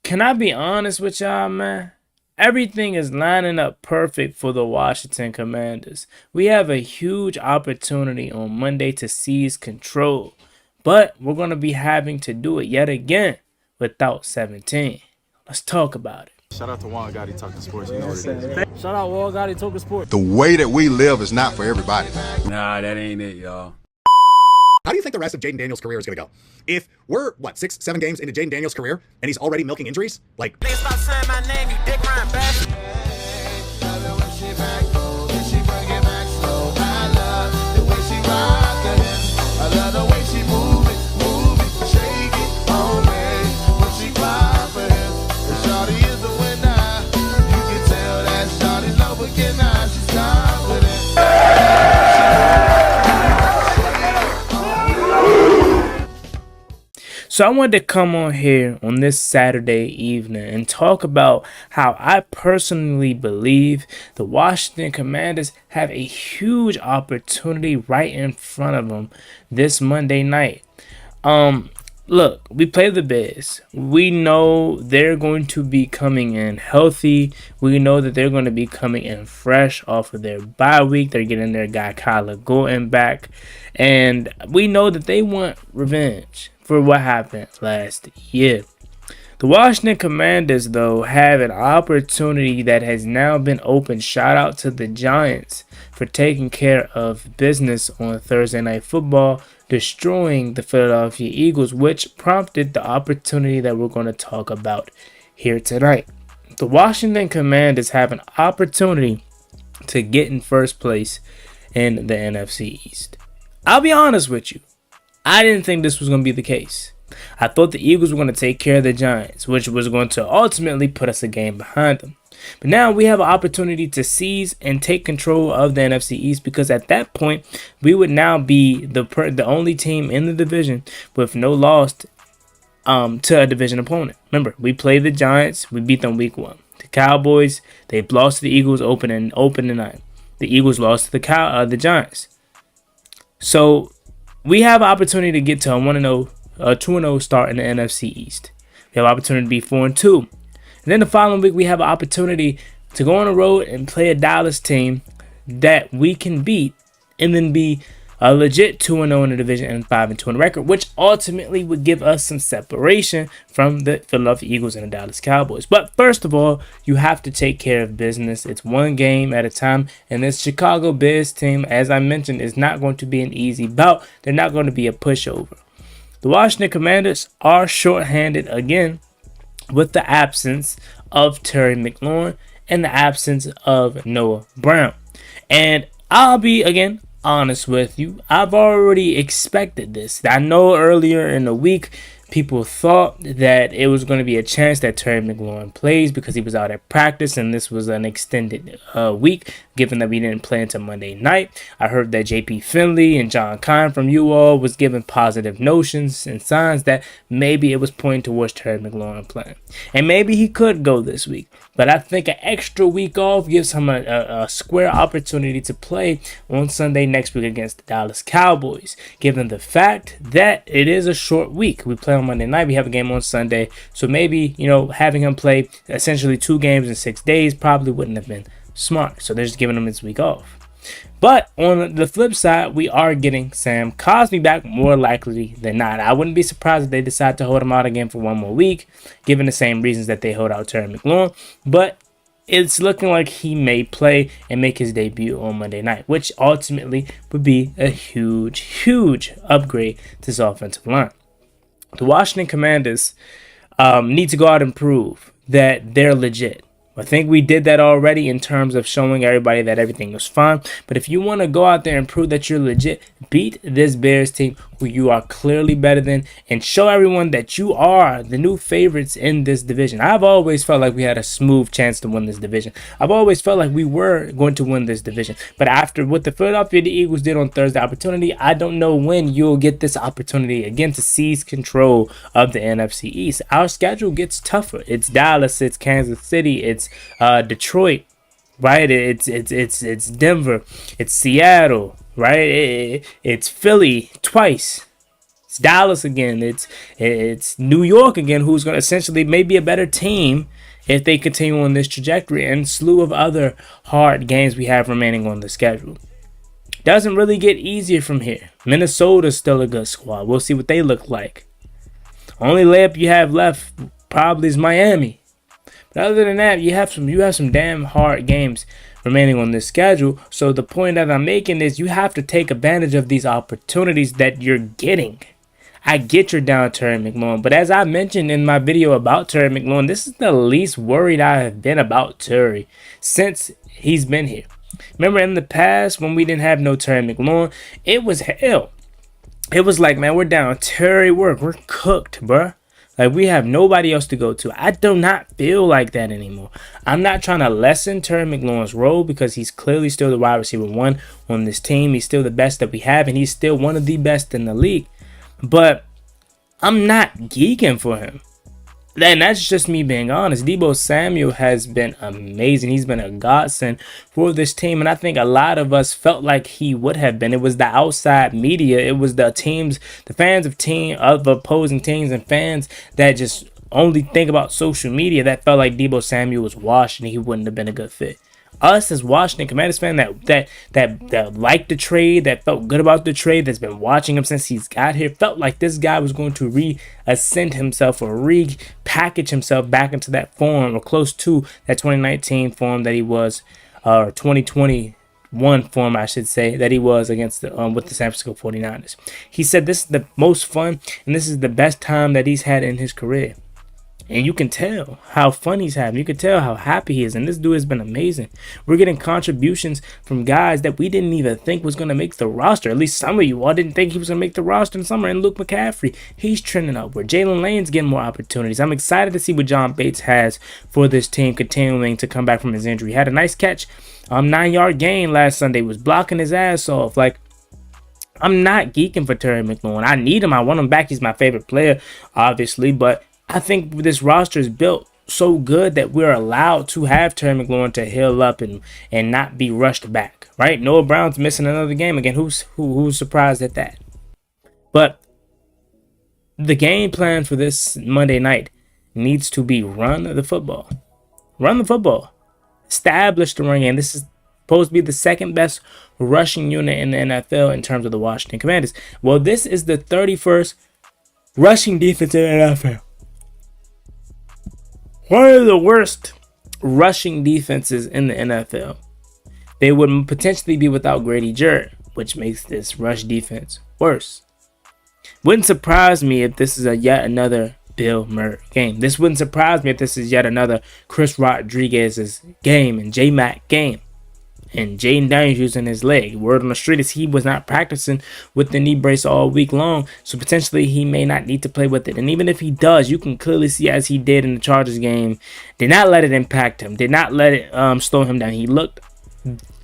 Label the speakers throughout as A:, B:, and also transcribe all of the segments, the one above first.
A: Can I be honest with y'all, man? Everything is lining up perfect for the Washington Commanders. We have a huge opportunity on Monday to seize control, but we're going to be having to do it yet again without 17. Let's talk about it.
B: Shout out to Juan Gotti Talking Sports. You know what it is.
C: Shout out Wall Gotti Talking Sports.
D: The way that we live is not for everybody.
E: Nah, that ain't it, y'all.
F: How do you think the rest of Jaden Daniels' career is going to go? If we're, 6, 7 games into Jaden Daniels' career, and he's already milking injuries? Like,
G: stop saying my name, you dick riding bastard.
A: So I wanted to come on here on this Saturday evening and talk about how I personally believe the Washington Commanders have a huge opportunity right in front of them this Monday night. Look, we play the Bears. We know they're going to be coming in healthy. We know that they're going to be coming in fresh off of their bye week. They're getting their guy Kyler Gordon back. And we know that they want revenge for what happened last year. The Washington Commanders, though, have an opportunity that has now been opened. Shout out to the Giants for taking care of business on Thursday Night Football, destroying the Philadelphia Eagles, which prompted the opportunity that we're going to talk about here tonight. The Washington Commanders have an opportunity to get in first place in the NFC East. I'll be honest with you. I didn't think this was going to be the case. I thought the Eagles were going to take care of the Giants, which was going to ultimately put us a game behind them. But now we have an opportunity to seize and take control of the NFC East, because at that point, we would now be the only team in the division with no loss to a division opponent. Remember, we played the Giants. We beat them week 1. The Cowboys, they've lost to the Eagles opening night. The Eagles lost to the Giants. So we have an opportunity to get to a 2-0 start in the NFC East. We have an opportunity to be 4-2. And then the following week, we have an opportunity to go on the road and play a Dallas team that we can beat, and then be a legit 2-0 in the division and 5-2 in the record, which ultimately would give us some separation from the Philadelphia Eagles and the Dallas Cowboys. But first of all, you have to take care of business. It's one game at a time, and this Chicago Bears team, as I mentioned, is not going to be an easy bout. They're not going to be a pushover. The Washington Commanders are shorthanded again with the absence of Terry McLaurin and the absence of Noah Brown. And I'll be, again, honest with you. I've already expected this. I know earlier in the week, people thought that it was going to be a chance that Terry McLaurin plays because he was out at practice, and this was an extended week, given that we didn't play until Monday night. I heard that JP Finley and John Kine from you all was giving positive notions and signs that maybe it was pointing towards Terry McLaurin playing. And maybe he could go this week. But I think an extra week off gives him a square opportunity to play on Sunday next week against the Dallas Cowboys, given the fact that it is a short week. We play on Monday night. We have a game on Sunday. So maybe, having him play essentially 2 games in 6 days probably wouldn't have been smart. So they're just giving him this week off. But on the flip side, we are getting Sam Cosmi back more likely than not. I wouldn't be surprised if they decide to hold him out again for 1 more week, given the same reasons that they hold out Terry McLaurin. But it's looking like he may play and make his debut on Monday night, which ultimately would be a huge, huge upgrade to his offensive line. The Washington Commanders need to go out and prove that they're legit. I think we did that already in terms of showing everybody that everything was fine. But if you want to go out there and prove that you're legit, beat this Bears team who you are clearly better than, and show everyone that you are the new favorites in this division. I've always felt like we had a smooth chance to win this division. I've always felt like we were going to win this division. But after what the Philadelphia Eagles did on Thursday opportunity, I don't know when you'll get this opportunity again to seize control of the NFC East. Our schedule gets tougher. It's Dallas, it's Kansas City, it's Detroit, right? It's Denver, it's Seattle, right? It's Philly twice. It's Dallas again. It's New York again, who's going to essentially maybe a better team if they continue on this trajectory, and slew of other hard games we have remaining on the schedule. Doesn't really get easier from here. Minnesota's still a good squad. We'll see what they look like. Only layup you have left probably is Miami. But other than that, you have some damn hard games remaining on this schedule. So the point that I'm making is you have to take advantage of these opportunities that you're getting. I get you're down Terry McLaurin, but as I mentioned in my video about Terry McLaurin, this is the least worried I have been about Terry since he's been here. Remember in the past when we didn't have no Terry McLaurin, it was hell. It was like, man, we're down Terry work. We're cooked, bruh. Like, we have nobody else to go to. I do not feel like that anymore. I'm not trying to lessen Terry McLaurin's role because he's clearly still the wide receiver one on this team. He's still the best that we have, and he's still one of the best in the league. But I'm not geeking for him. And that's just me being honest. Deebo Samuel has been amazing. He's been a godsend for this team. And I think a lot of us felt like he would have been. It was the outside media. It was the teams, the fans of opposing teams and fans that just only think about social media that felt like Deebo Samuel was washed and he wouldn't have been a good fit. Us as Washington Commanders fan that liked the trade, that felt good about the trade, that's been watching him since he's got here, felt like this guy was going to reascend himself or repackage himself back into that form or close to that 2019 form that he was, or 2021 form, I should say, that he was against with the San Francisco 49ers. He said this is the most fun and this is the best time that he's had in his career. And you can tell how fun he's having. You can tell how happy he is. And this dude has been amazing. We're getting contributions from guys that we didn't even think was going to make the roster. At least some of you all didn't think he was going to make the roster in summer. And Luke McCaffrey, he's trending upward. Jalen Lane's getting more opportunities. I'm excited to see what John Bates has for this team continuing to come back from his injury. He had a nice catch, 9-yard gain last Sunday. Was blocking his ass off. Like, I'm not geeking for Terry McLaurin. I need him. I want him back. He's my favorite player, obviously. But I think this roster is built so good that we're allowed to have Terry McLaurin to heal up and not be rushed back, right? Noah Brown's missing another game again. Who's surprised at that? But the game plan for this Monday night needs to be run the football. Run the football. Establish the run game. This is supposed to be the second best rushing unit in the NFL in terms of the Washington Commanders. Well, this is the 31st rushing defense in the NFL. One of the worst rushing defenses in the NFL. They would potentially be without Grady Jarrett, which makes this rush defense worse. Wouldn't surprise me if this is yet another Bill Murray game. This wouldn't surprise me if this is yet another Chris Rodriguez's game and J-Mac game. And Jaden Daniels using his leg. Word on the street is he was not practicing with the knee brace all week long, so potentially he may not need to play with it. And even if he does, you can clearly see, as he did in the Chargers game, did not let it impact him, did not let it slow him down. He looked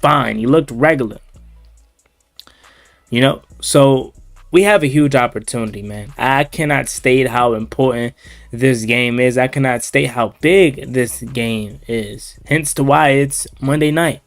A: fine. He looked regular. You know, so we have a huge opportunity, man. I cannot state how important this game is. I cannot state how big this game is. Hence to why it's Monday night.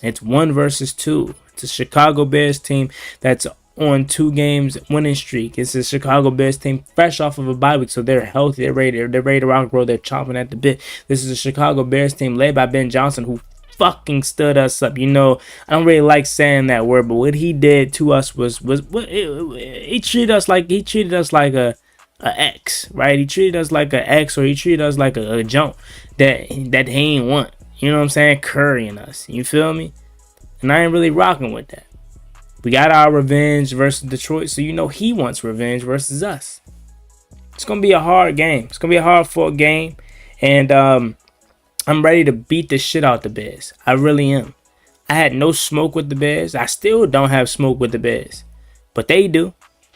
A: It's 1 versus 2. It's a Chicago Bears team that's on 2 games winning streak. It's a Chicago Bears team fresh off of a bye week, so they're healthy. They're ready to rock and roll. They're chomping at the bit. This is a Chicago Bears team led by Ben Johnson, who fucking stood us up. You know, I don't really like saying that word, but what he did to us was he treated us like a X, right? He treated us like a X, or he treated us like a jump that he ain't want. You know what I'm saying? Currying us. You feel me? And I ain't really rocking with that. We got our revenge versus Detroit, so you know he wants revenge versus us. It's going to be a hard game. It's going to be a hard-fought game. And I'm ready to beat the shit out the Bears. I really am. I had no smoke with the Bears. I still don't have smoke with the Bears. But they do.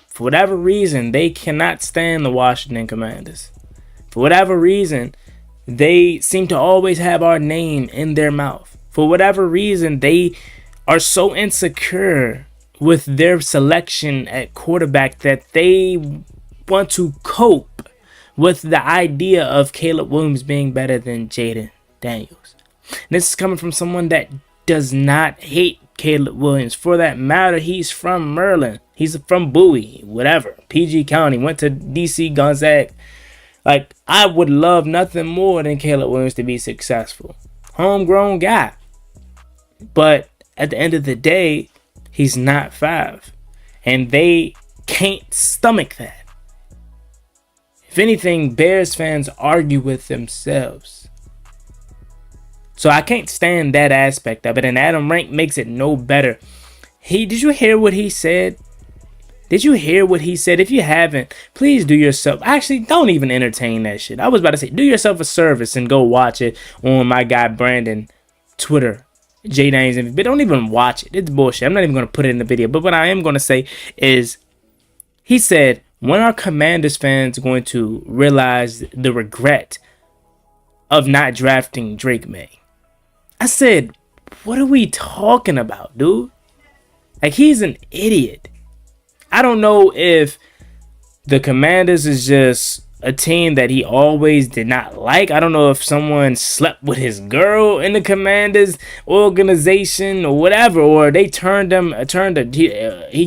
A: For whatever reason, they cannot stand the Washington Commanders. For whatever reason, they seem to always have our name in their mouth. For whatever reason, they are so insecure with their selection at quarterback that they want to cope with the idea of Caleb Williams being better than Jaden Daniels. And this is coming from someone that does not hate Caleb Williams. For that matter, he's from Maryland. He's from Bowie, whatever. PG County, went to DC Gonzaga. Like, I would love nothing more than Caleb Williams to be successful. Homegrown guy. But at the end of the day, he's not 5. And they can't stomach that. If anything, Bears fans argue with themselves. So I can't stand that aspect of it. And Adam Rank makes it no better. Did you hear what he said? Did you hear what he said? If you haven't, please do yourself. Actually, don't even entertain that shit. I was about to say, do yourself a service and go watch it on my guy Brandon Twitter. J Daniels, but don't even watch it. It's bullshit. I'm not even going to put it in the video. But what I am going to say is, he said, when are Commanders fans going to realize the regret of not drafting Drake May? I said, what are we talking about, dude? Like, he's an idiot. I don't know if the Commanders is just a team that he always did not like. I don't know if someone slept with his girl in the Commanders organization or whatever, or they he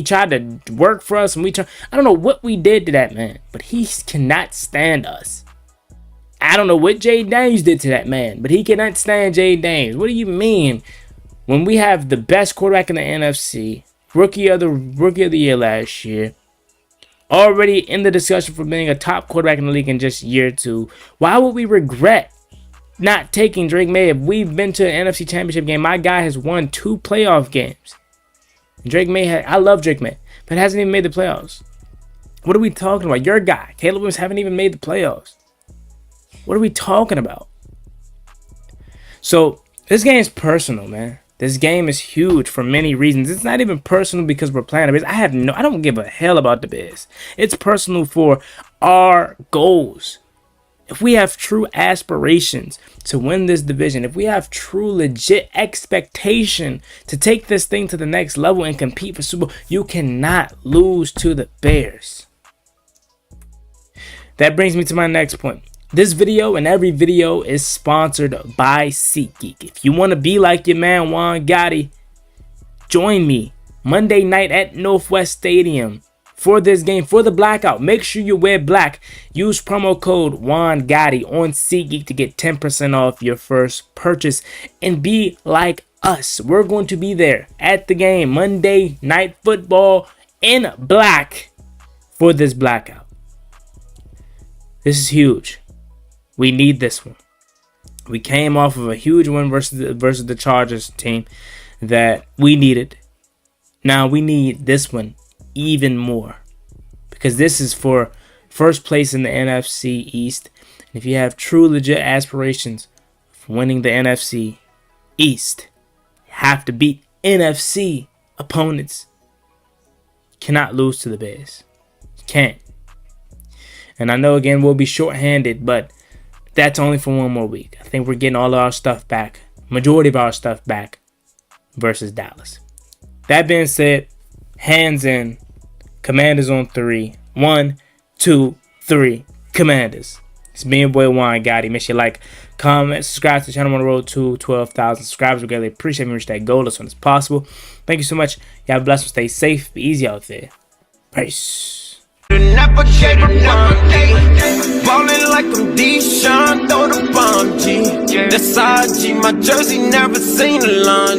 A: tried to work for us and we turned. I don't know what we did to that man, but he cannot stand us. I don't know what Jay Daniels did to that man, but he cannot stand Jay Daniels. What do you mean? When we have the best quarterback in the NFC, rookie of the year last year, already in the discussion for being a top quarterback in the league in just year 2. Why would we regret not taking Drake May if we've been to an NFC Championship game? My guy has won 2 playoff games. Drake May, I love Drake May, but hasn't even made the playoffs. What are we talking about? Your guy, Caleb Williams, haven't even made the playoffs. What are we talking about? So this game is personal, man. This game is huge for many reasons. It's not even personal because we're playing the Bears. I don't give a hell about the Bears. It's personal for our goals. If we have true aspirations to win this division, if we have true legit expectation to take this thing to the next level and compete for Super Bowl, you cannot lose to the Bears. That brings me to my next point. This video and every video is sponsored by SeatGeek. If you want to be like your man Juan Gotti, join me Monday night at Northwest Stadium for this game, for the blackout. Make sure you wear black. Use promo code Juan Gotti on SeatGeek to get 10% off your first purchase and be like us. We're going to be there at the game, Monday Night Football in black for this blackout. This is huge. We need this one. We came off of a huge win versus the Chargers team that we needed. Now we need this one even more because this is for first place in the NFC East. And if you have true legit aspirations for winning the NFC East, you have to beat NFC opponents. You cannot lose to the Bears. You can't. And I know again we'll be shorthanded, but that's only for one more week. I think we're getting all of our stuff back. Majority of our stuff back versus Dallas. That being said, hands in. Commanders on 3. 1, 2, 3. Commanders. It's me and boy Juan Gotti. Make sure you like, comment, subscribe to the channel on the road to 12,000 subscribers. We greatly appreciate me reach that goal as soon as possible. Thank you so much. Y'all have a blessed one. Stay safe. Be easy out there. Peace.
G: Never gave a ballin' like I'm Deshaun, throw the bomb, G. That's IG, my jersey never seen a laundry.